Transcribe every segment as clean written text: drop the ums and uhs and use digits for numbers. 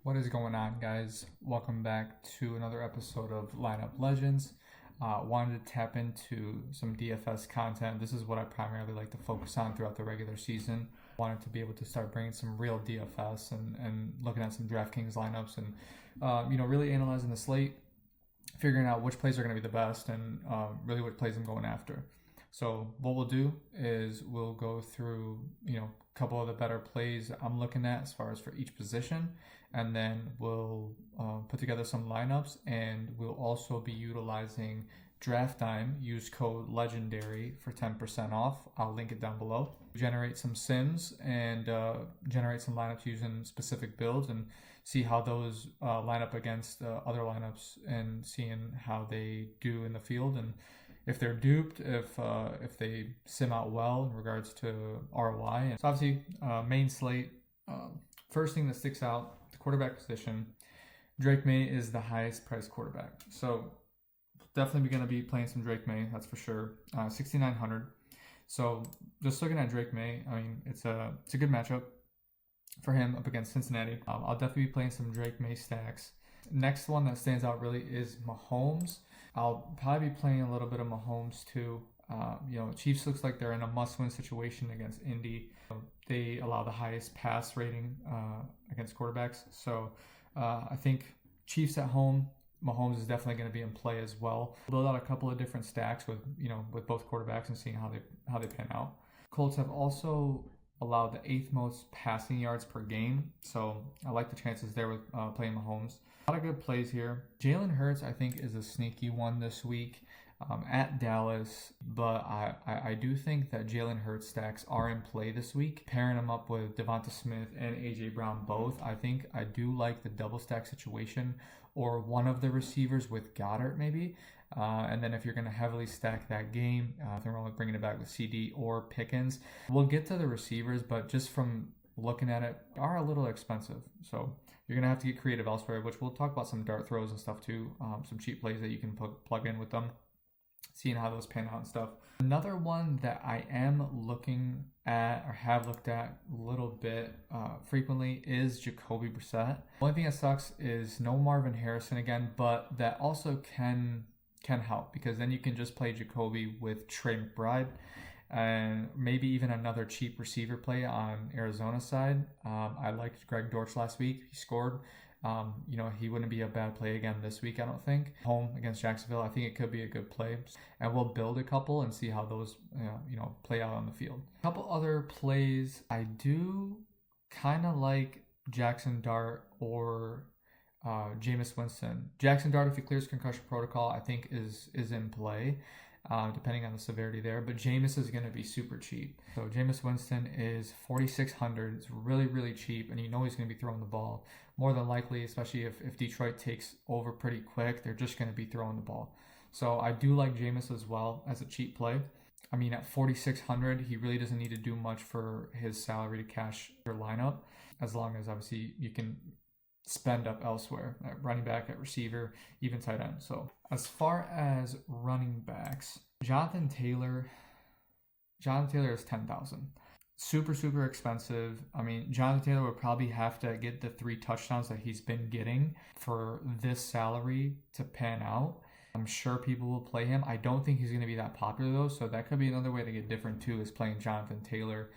What is going on, guys? Welcome back to another episode of Lineup Legends. Wanted to tap into some DFS content. This is what I primarily like to focus on throughout the regular season. Wanted to be able to start bringing some real DFS and looking at some DraftKings lineups and really analyzing the slate, figuring out which plays are going to be the best and really what plays I'm going after. So what we'll do is we'll go through a couple of the better plays I'm looking at as far as for each position, and then we'll put together some lineups, and we'll also be utilizing DraftDime. Use code LEGENDARY for 10% off. I'll link it down below. Generate some sims and generate some lineups using specific builds and see how those line up against other lineups and seeing how they do in the field, and if they're duped, if they sim out well in regards to ROI. And so obviously, main slate, first thing that sticks out, the quarterback position. Drake May is the highest priced quarterback. So definitely going to be playing some Drake May, that's for sure. 6,900. So just looking at Drake May, I mean, it's a good matchup for him up against Cincinnati. I'll definitely be playing some Drake May stacks. Next one that stands out really is Mahomes. I'll probably be playing a little bit of Mahomes too. Chiefs looks like they're in a must-win situation against Indy. They allow the highest pass rating against quarterbacks. So I think Chiefs at home, Mahomes is definitely going to be in play as well. Build out a couple of different stacks with both quarterbacks and seeing how they pan out. Colts have also allowed the 8th most passing yards per game, so I like the chances there with playing Mahomes. A lot of good plays here. Jalen Hurts, I think, is a sneaky one this week at Dallas, but I do think that Jalen Hurts stacks are in play this week. Pairing them up with Devonta Smith and A.J. Brown both, I think I do like the double stack situation, or one of the receivers with Goddard maybe. And then if you're going to heavily stack that game, nothing wrong with bringing it back with CD or Pickens. We'll get to the receivers, but just from looking at it, are a little expensive. So you're going to have to get creative elsewhere, which we'll talk about some dart throws and stuff too, some cheap plays that you can plug in with them, seeing how those pan out and stuff. Another one that I am looking at or have looked at a little bit frequently is Jacoby Brissett. The only thing that sucks is no Marvin Harrison again, but that also can help, because then you can just play Jacoby with Trey McBride and maybe even another cheap receiver play on Arizona's side. I liked Greg Dortch last week. He scored. He wouldn't be a bad play again this week, I don't think. Home against Jacksonville, I think it could be a good play. And we'll build a couple and see how those play out on the field. A couple other plays, I do kind of like Jackson Dart or Jameis Winston. Jackson Dart, if he clears concussion protocol, I think is in play, depending on the severity there. But Jameis is going to be super cheap. So Jameis Winston is 4,600. It's really, really cheap, and he's going to be throwing the ball. More than likely, especially if Detroit takes over pretty quick, they're just going to be throwing the ball. So I do like Jameis as well as a cheap play. I mean, at 4,600, he really doesn't need to do much for his salary to cash your lineup, as long as obviously you can spend up elsewhere at running back, at receiver, even tight end. So as far as running backs, Jonathan Taylor is 10,000. Super expensive. I mean, Jonathan Taylor would probably have to get the 3 touchdowns that he's been getting for this salary to pan out. I'm sure people will play him. I don't think he's going to be that popular though, so that could be another way to get different too, is playing Jonathan Taylor.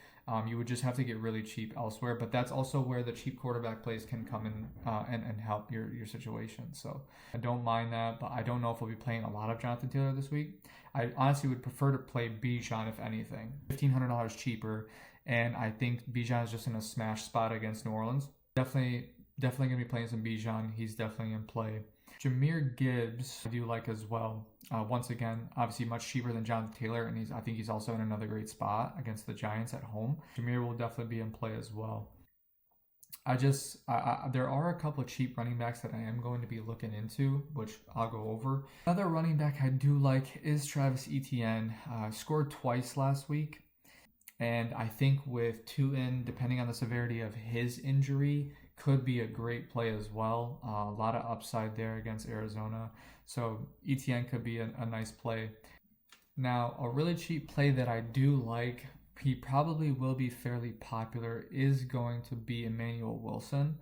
You would just have to get really cheap elsewhere, but that's also where the cheap quarterback plays can come in and help your situation. So I don't mind that, but I don't know if we'll be playing a lot of Jonathan Taylor this week. I honestly would prefer to play Bijan, if anything. $1,500 cheaper, and I think Bijan is just in a smash spot against New Orleans. Definitely going to be playing some Bijan. He's definitely in play. Jahmyr Gibbs I do like as well. Once again, obviously much cheaper than Jonathan Taylor, and I think he's also in another great spot against the Giants at home. Jahmyr will definitely be in play as well. There are a couple of cheap running backs that I am going to be looking into, which I'll go over. Another running back I do like is Travis Etienne. Scored twice last week, and I think with 2 in, depending on the severity of his injury, could be a great play as well. A lot of upside there against Arizona. So Etienne could be a nice play. Now, a really cheap play that I do like, he probably will be fairly popular, is going to be Emmanuel Wilson.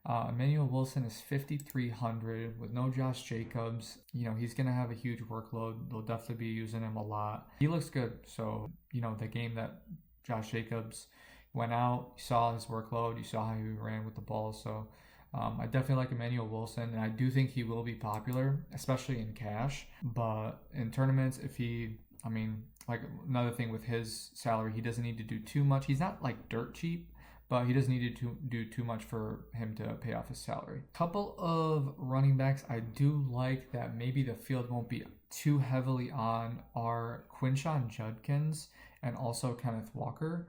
Emmanuel Wilson is 5,300 with no Josh Jacobs. He's going to have a huge workload. They'll definitely be using him a lot. He looks good. So, the game that Josh Jacobs went out, you saw his workload. You saw how he ran with the ball. So, I definitely like Emmanuel Wilson, and I do think he will be popular, especially in cash. But in tournaments, like another thing with his salary, he doesn't need to do too much. He's not like dirt cheap, but he doesn't need to do too much for him to pay off his salary. Couple of running backs I do like that maybe the field won't be too heavily on are Quinshon Judkins and also Kenneth Walker.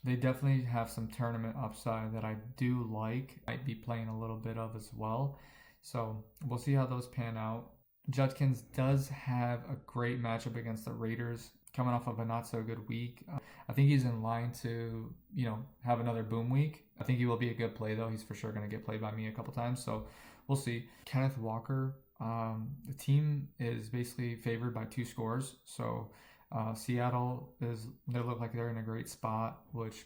They definitely have some tournament upside that I do like. Might be playing a little bit of as well. So we'll see how those pan out. Judkins does have a great matchup against the Raiders, coming off of a not so good week. I think he's in line to, have another boom week. I think he will be a good play though. He's for sure going to get played by me a couple times. So we'll see. Kenneth Walker, the team is basically favored by 2 scores. So Seattle they look like they're in a great spot, which,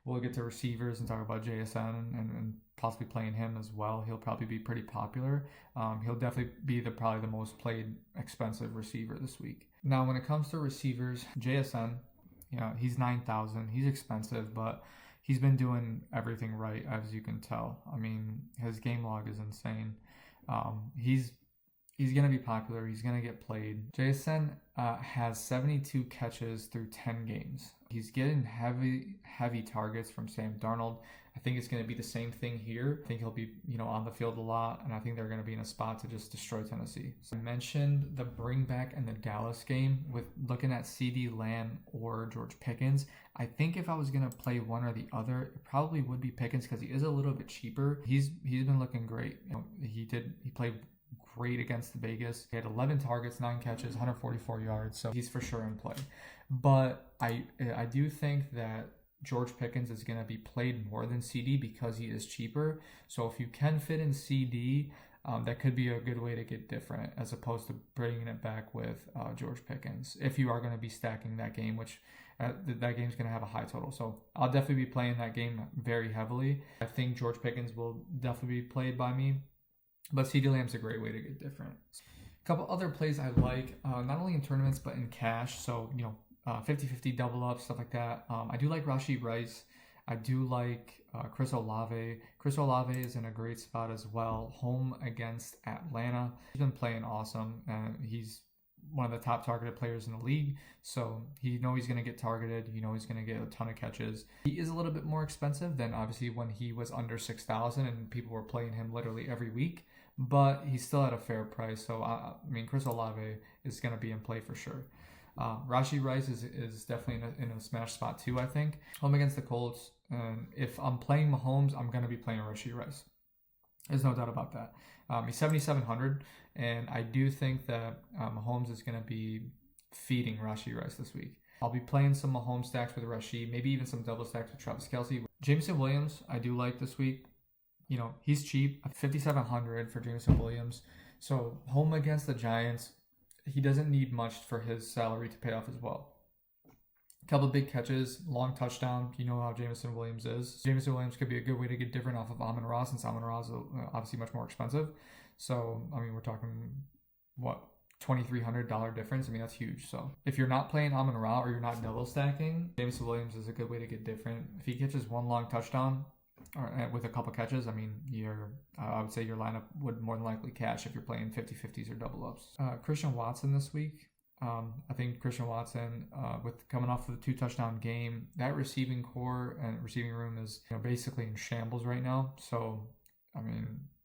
we'll get to receivers and talk about JSN and possibly playing him as well. He'll probably be pretty popular. He'll definitely be probably the most played expensive receiver this week. Now, when it comes to receivers, JSN, he's 9,000. He's expensive, but he's been doing everything right, as you can tell. His game log is insane. He's going to be popular. He's going to get played. JSN has 72 catches through 10 games. He's getting heavy targets from Sam Darnold. I think it's going to be the same thing here. I think he'll be, on the field a lot, and I think they're going to be in a spot to just destroy Tennessee. So I mentioned the bring back in the Dallas game with looking at CeeDee Lamb or George Pickens. I think if I was going to play one or the other, it probably would be Pickens because he is a little bit cheaper. He's been looking great. He played great against Vegas. He had 11 targets, 9 catches, 144 yards, so he's for sure in play. But I do think that George Pickens is going to be played more than CD because he is cheaper. So if you can fit in CD, that could be a good way to get different as opposed to bringing it back with George Pickens. If you are going to be stacking that game, which that game's going to have a high total. So I'll definitely be playing that game very heavily. I think George Pickens will definitely be played by me. But CeeDee Lamb's a great way to get different. A couple other plays I like, not only in tournaments, but in cash. So, 50-50 double up, stuff like that. I do like Rashee Rice. I do like Chris Olave. Chris Olave is in a great spot as well. Home against Atlanta. He's been playing awesome. He's one of the top targeted players in the league. So he's going to get targeted. He's going to get a ton of catches. He is a little bit more expensive than obviously when he was under 6,000 and people were playing him literally every week. But he's still at a fair price. So, Chris Olave is going to be in play for sure. Rashee Rice is definitely in a smash spot too, I think. Home against the Colts. And if I'm playing Mahomes, I'm going to be playing Rashee Rice. There's no doubt about that. He's 7,700. And I do think that Mahomes is going to be feeding Rashee Rice this week. I'll be playing some Mahomes stacks with Rashee, maybe even some double stacks with Travis Kelce. Jameson Williams, I do like this week. He's cheap, 5,700 for Jameson Williams. So home against the Giants, he doesn't need much for his salary to pay off as well. A couple of big catches, long touchdown. You know how Jameson Williams is. Jameson Williams could be a good way to get different off of Amon-Ra, since Amon-Ra is obviously much more expensive. So, we're talking, $2,300 difference. that's huge. So if you're not playing Amon-Ra or you're not double stacking, Jameson Williams is a good way to get different. If he catches one long touchdown, or with a couple catches, I would say your lineup would more than likely cash if you're playing 50-50s or double ups. Christian Watson this week. I think Christian Watson, with coming off of the 2 touchdown game, that receiving core and receiving room is basically in shambles right now. So,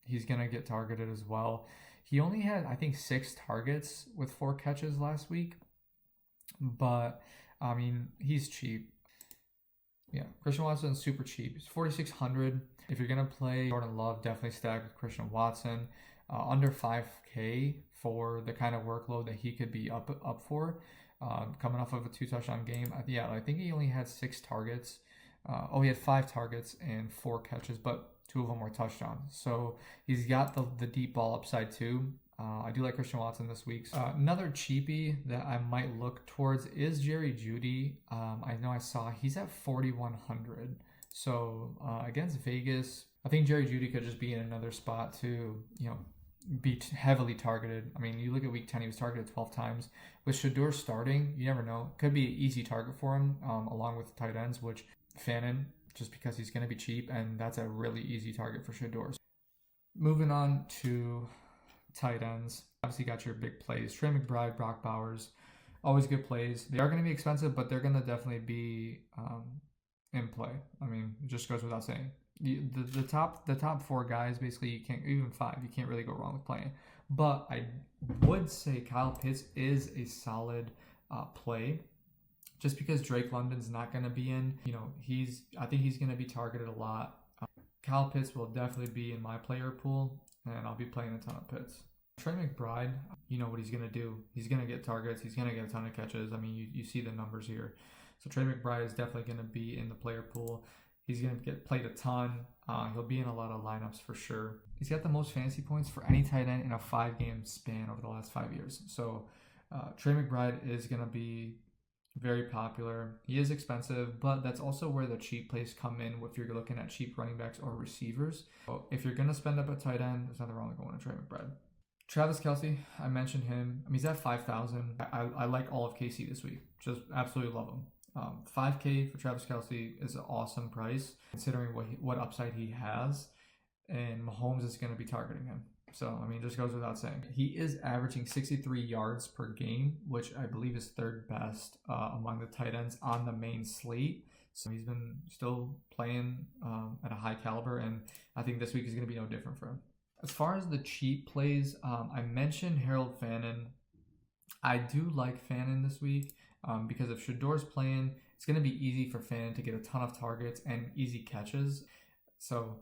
he's going to get targeted as well. He only had, I think, 6 targets with 4 catches last week. But, he's cheap. Yeah, Christian Watson is super cheap. It's 4,600. If you're going to play Jordan Love, definitely stack with Christian Watson. Under 5K for the kind of workload that he could be up for. Coming off of a 2 touchdown game. I think he only had 6 targets. He had 5 targets and 4 catches, but 2 of them were touchdowns. So he's got the deep ball upside too. I do like Christian Watson this week. Another cheapie that I might look towards is Jerry Jeudy. I know I saw he's at 4,100. So against Vegas, I think Jerry Jeudy could just be in another spot to, be heavily targeted. I mean, you look at week 10, he was targeted 12 times. With Shador starting, you never know. Could be an easy target for him, along with the tight ends, which Fannin, just because he's going to be cheap, and that's a really easy target for Shador. Moving on to tight ends. Obviously, you got your big plays. Trey McBride, Brock Bowers, always good plays. They are going to be expensive, but they're going to definitely be in play. I mean, it just goes without saying. The top four guys, basically, you can't, even five, you can't really go wrong with playing. But I would say Kyle Pitts is a solid play, just because Drake London's not going to be in. I think he's going to be targeted a lot. Kyle Pitts will definitely be in my player pool, and I'll be playing a ton of Pitts. Trey McBride, you know what he's going to do. He's going to get targets. He's going to get a ton of catches. I mean, you see the numbers here. So Trey McBride is definitely going to be in the player pool. He's going to get played a ton. He'll be in a lot of lineups for sure. He's got the most fantasy points for any tight end in a 5-game span over the last 5 years. So Trey McBride is going to be very popular. He is expensive, but that's also where the cheap plays come in if you're looking at cheap running backs or receivers. So if you're going to spend up a tight end, there's nothing wrong with going to Trey McBride. Travis Kelce, I mentioned him. I mean, he's at 5,000. I like all of KC this week. Just absolutely love him. $5K for Travis Kelce is an awesome price, considering what upside he has, and Mahomes is going to be targeting him. So, I mean, just goes without saying. He is averaging 63 yards per game, which I believe is third best among the tight ends on the main slate. So he's been still playing at a high caliber, and I think this week is going to be no different for him. As far as the cheap plays, I mentioned Harold Fannin. I do like Fannin this week. Because if Shador's playing, it's going to be easy for Fannin to get a ton of targets and easy catches. So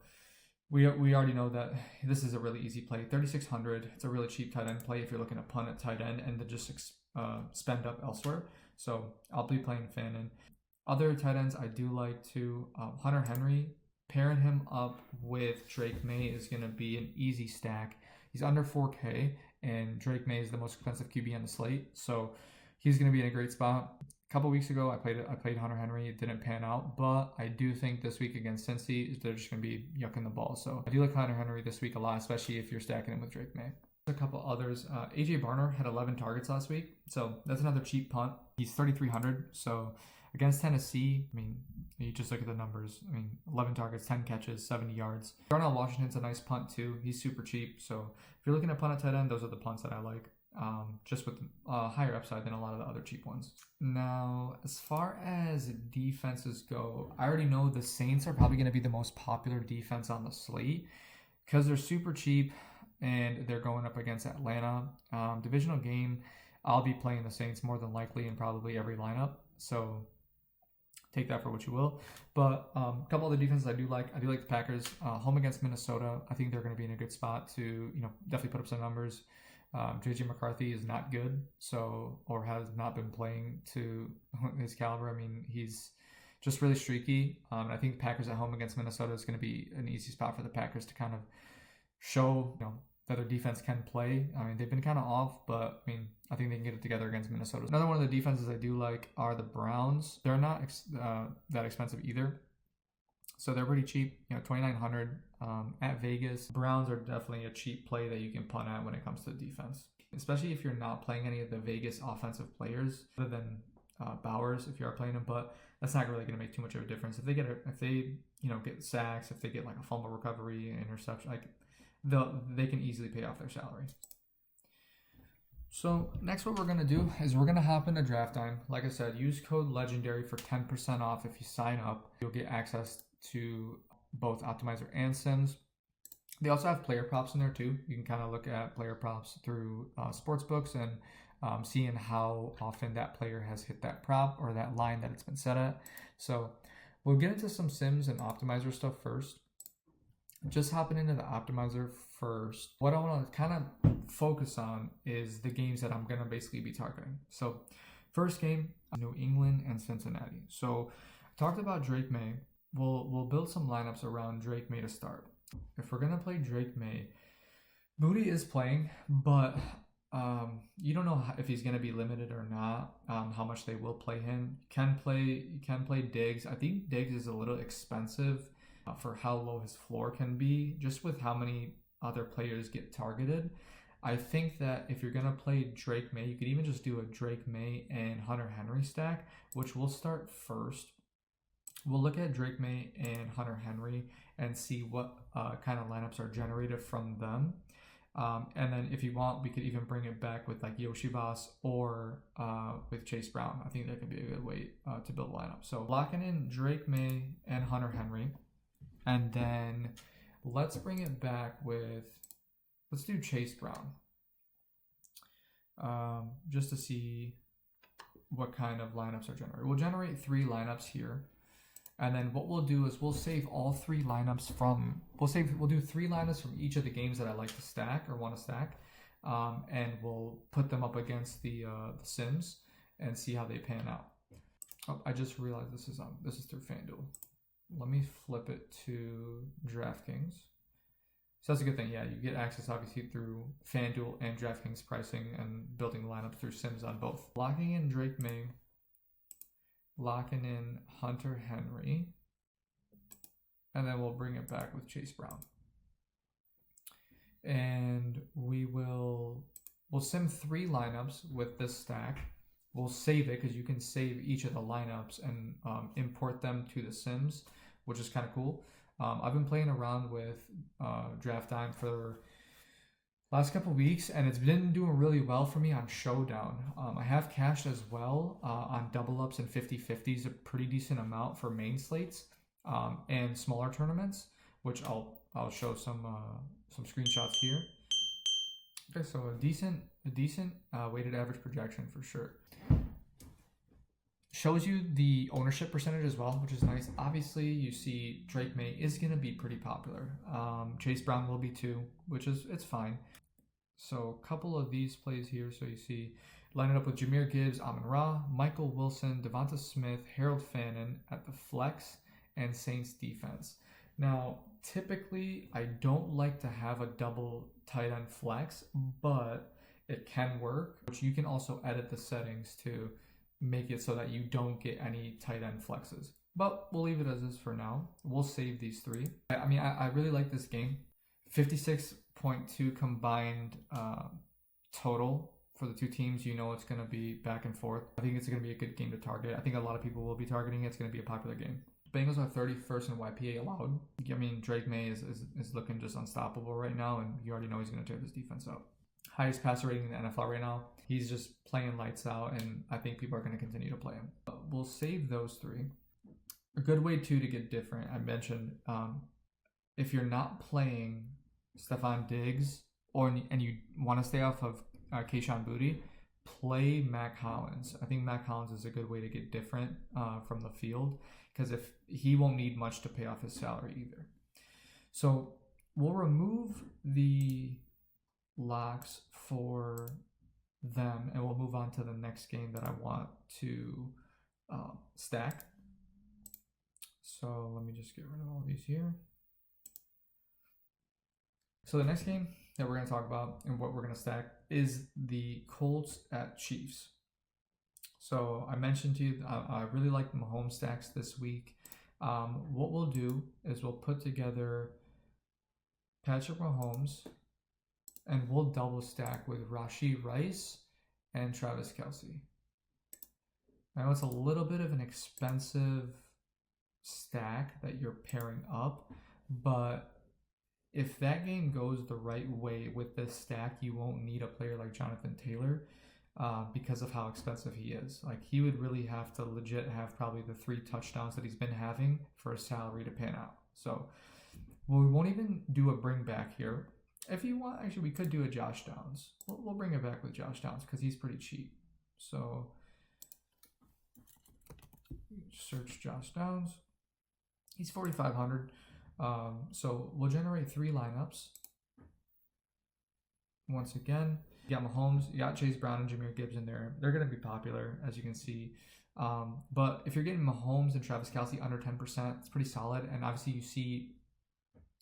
we already know that this is a really easy play. 3,600. It's a really cheap tight end play if you're looking to punt at tight end and to just spend up elsewhere. So I'll be playing Fannin. Other tight ends I do like too. Hunter Henry, pairing him up with Drake May is going to be an easy stack. He's under 4K, and Drake May is the most expensive QB on the slate. So he's going to be in a great spot. A couple weeks ago, I played Hunter Henry. It didn't pan out, but I do think this week against Cincy, they're just going to be yucking the ball. So I do like Hunter Henry this week a lot, especially if you're stacking him with Drake May. A couple others. AJ Barner had 11 targets last week, so that's another cheap punt. He's 3,300. So against Tennessee, I mean, you just look at the numbers. I mean, 11 targets, 10 catches, 70 yards. Darnell Washington's a nice punt too. He's super cheap. So if you're looking at punt at tight end, those are the punts that I like. Just with higher upside than a lot of the other cheap ones. Now, as far as defenses go, I already know the Saints are probably going to be the most popular defense on the slate because they're super cheap and they're going up against Atlanta. Divisional game, I'll be playing the Saints more than likely in probably every lineup. So take that for what you will. But a couple other defenses I do like. I do like the Packers. Home against Minnesota, I think they're going to be in a good spot to definitely put up some numbers. JJ McCarthy is not good, or has not been playing to his caliber. I mean, he's just really streaky. I think Packers at home against Minnesota is going to be an easy spot for the Packers to kind of show that their defense can play. I mean, they've been kind of off, but I mean, I think they can get it together against Minnesota. Another one of the defenses I do like are the Browns. They're not that expensive either. So they're pretty cheap, 2,900 at Vegas. Browns are definitely a cheap play that you can punt at when it comes to defense, especially if you're not playing any of the Vegas offensive players other than Bowers if you are playing him. But that's not really going to make too much of a difference. If they get sacks, if they get like a fumble recovery, interception, like they can easily pay off their salary. So next what we're going to do is we're going to hop into DraftDime. Like I said, use code LEGENDARY for 10% off if you sign up. You'll get access to both Optimizer and Sims. They also have player props in there too. You can kind of look at player props through sports books and seeing how often that player has hit that prop or that line that it's been set at. So we'll get into some Sims and Optimizer stuff first. Just hopping into the Optimizer first, what I want to kind of focus on is the games that I'm going to basically be targeting. So first game, New England and Cincinnati. So I talked about Drake May. We'll build some lineups around Drake May to start. If we're going to play Drake May, Moody is playing, but you don't know if he's going to be limited or not, how much they will play him. You can play Diggs. I think Diggs is a little expensive for how low his floor can be, just with how many other players get targeted. I think that if you're going to play Drake May, you could even just do a Drake May and Hunter Henry stack, which we'll start first. We'll look at Drake May and Hunter Henry and see what kind of lineups are generated from them. And then if you want, we could even bring it back with like Yoshibas or with Chase Brown. I think that could be a good way to build a lineup. So locking in Drake May and Hunter Henry. And then let's bring it back with, let's do Chase Brown. Just to see what kind of lineups are generated. We'll generate 3 lineups here. And then what we'll do is we'll save all 3 lineups from, we'll do 3 lineups from each of the games that I like to stack or want to stack. And we'll put them up against the Sims and see how they pan out. Oh, I just realized this is through FanDuel. Let me flip it to DraftKings. So that's a good thing. Yeah, you get access obviously through FanDuel and DraftKings pricing and building the lineup through Sims on both. Locking in Drake May, locking in Hunter Henry, and then we'll bring it back with Chase Brown. And we'll sim 3 lineups with this stack. We'll save it because you can save each of the lineups and import them to the Sims, which is kind of cool. I've been playing around with DraftDime for last couple weeks, and it's been doing really well for me on Showdown. I have cashed as well on double ups and 50-50s, a pretty decent amount for main slates and smaller tournaments, which I'll show some screenshots here. Okay, so a decent weighted average projection for sure. Shows you the ownership percentage as well, which is nice. Obviously, you see Drake May is going to be pretty popular. Chase Brown will be too, which is, it's fine. So a couple of these plays here. So you see line it up with Jahmyr Gibbs, Amon-Ra, Michael Wilson, Devonta Smith, Harold Fannin at the flex, and Saints defense. Now, typically, I don't like to have a double tight end flex, but it can work, which you can also edit the settings to make it so that you don't get any tight end flexes. But we'll leave it as is for now. We'll save these 3. I mean, I really like this game. 56.2 combined total for the 2 teams. You know it's going to be back and forth. I think it's going to be a good game to target. I think a lot of people will be targeting it. It's going to be a popular game. Bengals are 31st in YPA allowed. I mean, Drake May is looking just unstoppable right now, and you already know he's going to tear this defense up. Highest passer rating in the NFL right now. He's just playing lights out, and I think people are going to continue to play him. We'll save those 3. A good way, too, to get different, I mentioned, if you're not playing Stephon Diggs and you want to stay off of Kayshon Boutte, play Mac Hollins. I think Mac Hollins is a good way to get different from the field, because if he won't need much to pay off his salary either. So we'll remove the locks for them, and we'll move on to the next game that I want to stack. So let me just get rid of all these here. So the next game that we're going to talk about and what we're going to stack is the Colts at Chiefs. So I mentioned to you, I really like the Mahomes stacks this week. What we'll do is we'll put together Patrick Mahomes, and we'll double stack with Rashee Rice and Travis Kelce. I know it's a little bit of an expensive stack that you're pairing up, but if that game goes the right way with this stack, you won't need a player like Jonathan Taylor because of how expensive he is. Like, he would really have to legit have probably the 3 touchdowns that he's been having for a salary to pan out. So we won't even do a bring back here. If you want, actually, we could do a Josh Downs. We'll bring it back with Josh Downs because he's pretty cheap. So search Josh Downs. He's 4,500. So we'll generate 3 lineups. Once again, you got Mahomes, you got Chase Brown and Jahmyr Gibbs in there. They're going to be popular, as you can see. But if you're getting Mahomes and Travis Kelce under 10%, it's pretty solid. And obviously you see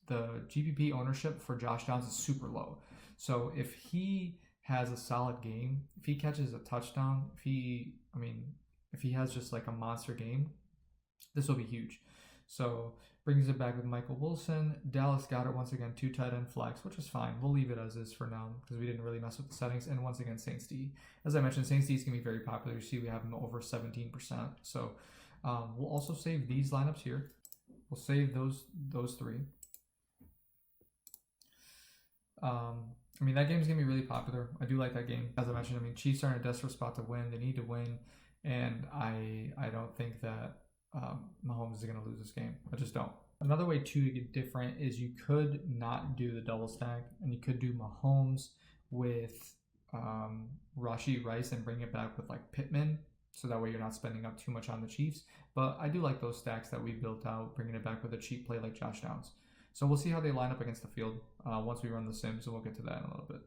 the GPP ownership for Josh Downs is super low. So if he has a solid game, if he catches a touchdown, if he has just like a monster game, this will be huge. So brings it back with Michael Wilson. Dallas Goedert once again 2 tight end flex, which is fine. We'll leave it as is for now because we didn't really mess with the settings. And once again, Saints D. As I mentioned, Saints D is going to be very popular. You see we have them over 17%. So we'll also save these lineups here. We'll save those 3. I mean, that game's going to be really popular. I do like that game. As I mentioned, I mean, Chiefs are in a desperate spot to win. They need to win. And I don't think that Mahomes is going to lose this game. I just don't. Another way to get different is you could not do the double stack, and you could do Mahomes with Rashee Rice and bring it back with like Pittman, so that way you're not spending up too much on the Chiefs. But I do like those stacks that we built out, bringing it back with a cheap play like Josh Downs. So we'll see how they line up against the field once we run the sims, and we'll get to that in a little bit.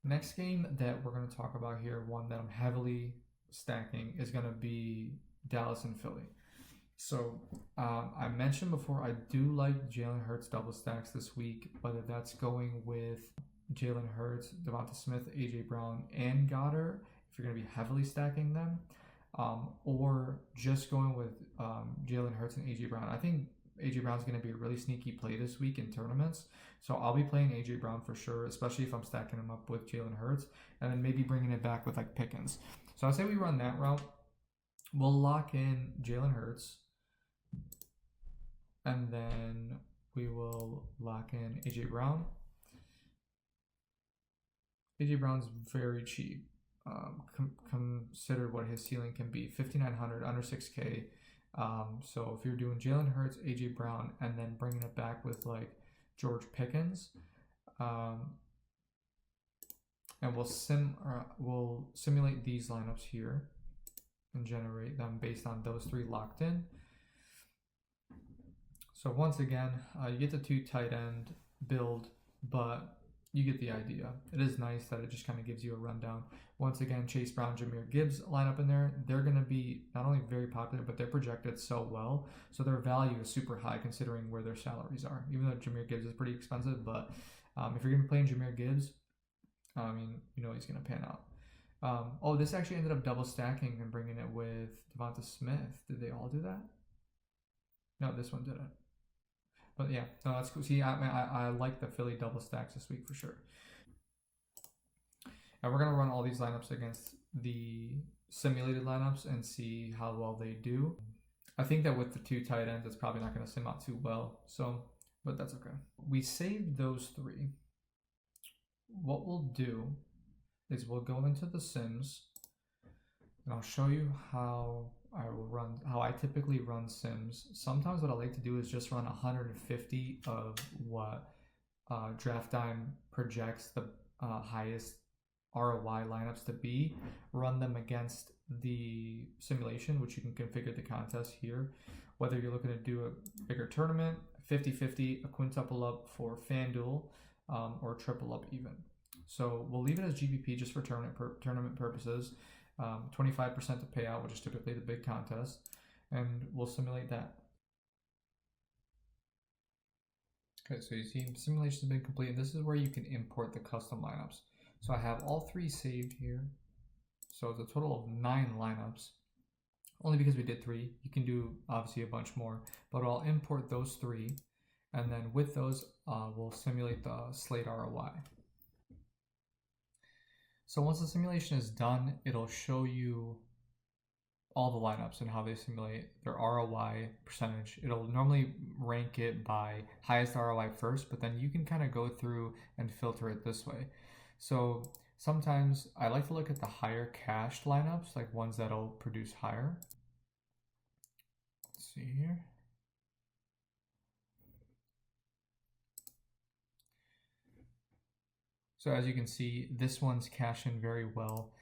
Next game that we're going to talk about here, one that I'm heavily stacking, is going to be Dallas and Philly. So I mentioned before, I do like Jalen Hurts double stacks this week, whether that's going with Jalen Hurts, Devonta Smith, AJ Brown, and Goddard, if you're going to be heavily stacking them, or just going with Jalen Hurts and AJ Brown. I think AJ Brown's going to be a really sneaky play this week in tournaments, so I'll be playing AJ Brown for sure, especially if I'm stacking him up with Jalen Hurts, and then maybe bringing it back with like Pickens. So I say we run that route. We'll lock in Jalen Hurts, and then we will lock in AJ Brown. AJ Brown's very cheap. Consider what his ceiling can be, 5,900, under 6K. So if you're doing Jalen Hurts, AJ Brown, and then bringing it back with like George Pickens, and we'll simulate these lineups here and generate them based on those 3 locked in. So once again, you get the 2 tight end build, but you get the idea. It is nice that it just kind of gives you a rundown. Once again, Chase Brown, Jahmyr Gibbs line up in there. They're going to be not only very popular, but they're projected so well. So their value is super high considering where their salaries are. Even though Jahmyr Gibbs is pretty expensive, but if you're going to be playing Jahmyr Gibbs, I mean, you know he's going to pan out. Oh, this actually ended up double stacking and bringing it with Devonta Smith. Did they all do that? No, this one didn't. But yeah, no, that's cool. See, I like the Philly double stacks this week for sure. And we're going to run all these lineups against the simulated lineups and see how well they do. I think that with the 2 tight ends, it's probably not going to sim out too well. So, but that's okay. We saved those 3. What we'll do is we'll go into the sims, and I'll show you how I typically run sims. Sometimes what I like to do is just run 150 of what DraftDime projects the highest ROI lineups to be, run them against the simulation, which you can configure the contest here. Whether you're looking to do a bigger tournament, 50-50, a quintuple up for FanDuel, or triple up even. So we'll leave it as GPP just for tournament purposes. 25% to pay out, which is typically the big contest, and we'll simulate that. Okay, so you see simulation has been complete, and this is where you can import the custom lineups. So I have all 3 saved here. So it's a total of 9 lineups, only because we did 3. You can do obviously a bunch more, but I'll import those 3, and then with those, we'll simulate the slate ROI. So once the simulation is done, it'll show you all the lineups and how they simulate their ROI percentage. It'll normally rank it by highest ROI first, but then you can kind of go through and filter it this way. So sometimes I like to look at the higher cached lineups, like ones that'll produce higher. Let's see here. So as you can see, this one's cashing very well.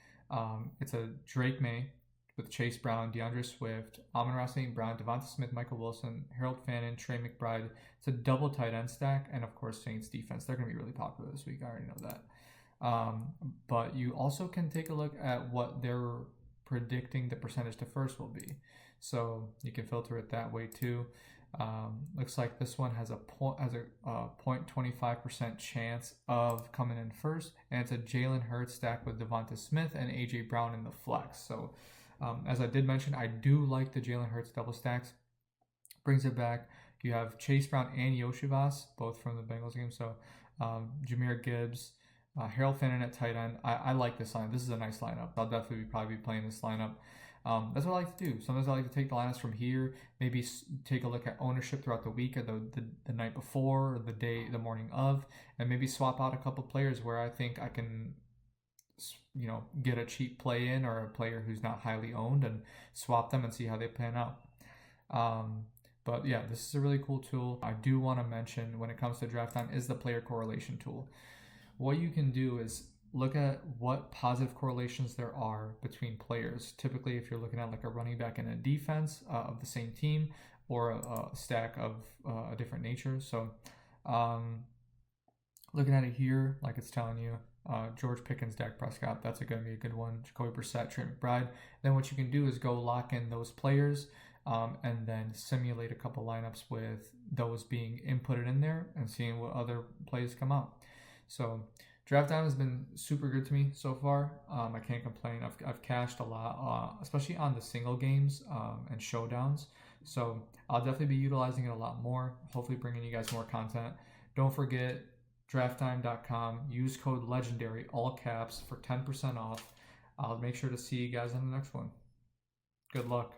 It's a Drake May with Chase Brown, DeAndre Swift, Amon-Ra St. Brown, Devonta Smith, Michael Wilson, Harold Fannin, Trey McBride. It's a double tight end stack, and of course Saints defense. They're going to be really popular this week. I already know that. But you also can take a look at what they're predicting the percentage to first will be. So you can filter it that way too. Looks like this one has a 0.25% chance of coming in first, and it's a Jalen Hurts stack with Devonta Smith and AJ Brown in the flex. So as I did mention, I do like the Jalen Hurts double stacks. brings it back. You have Chase Brown and Yoshivas, both from the Bengals game. So Jahmyr Gibbs, Harold Fannin at tight end. I like this lineup. This is a nice lineup. I'll definitely probably be playing this lineup. That's what I like to do. Sometimes I like to take the lineups from here, maybe take a look at ownership throughout the week or the night before or the morning of, and maybe swap out a couple players where I think I can get a cheap play in or a player who's not highly owned and swap them and see how they pan out. But yeah, this is a really cool tool. I do want to mention when it comes to DraftDime is the player correlation tool. What you can do is look at what positive correlations there are between players. Typically, if you're looking at like a running back and a defense of the same team or a stack of a different nature. So looking at it here, like it's telling you, George Pickens, Dak Prescott, that's going to be a good one. Jacoby Brissett, Trent McBride. Then what you can do is go lock in those players and then simulate a couple lineups with those being inputted in there and seeing what other plays come out. So DraftDime has been super good to me so far. I can't complain. I've cashed a lot, especially on the single games and showdowns. So I'll definitely be utilizing it a lot more. Hopefully bringing you guys more content. Don't forget DraftDime.com. Use code LEGENDARY, all caps, for 10% off. I'll make sure to see you guys on the next one. Good luck.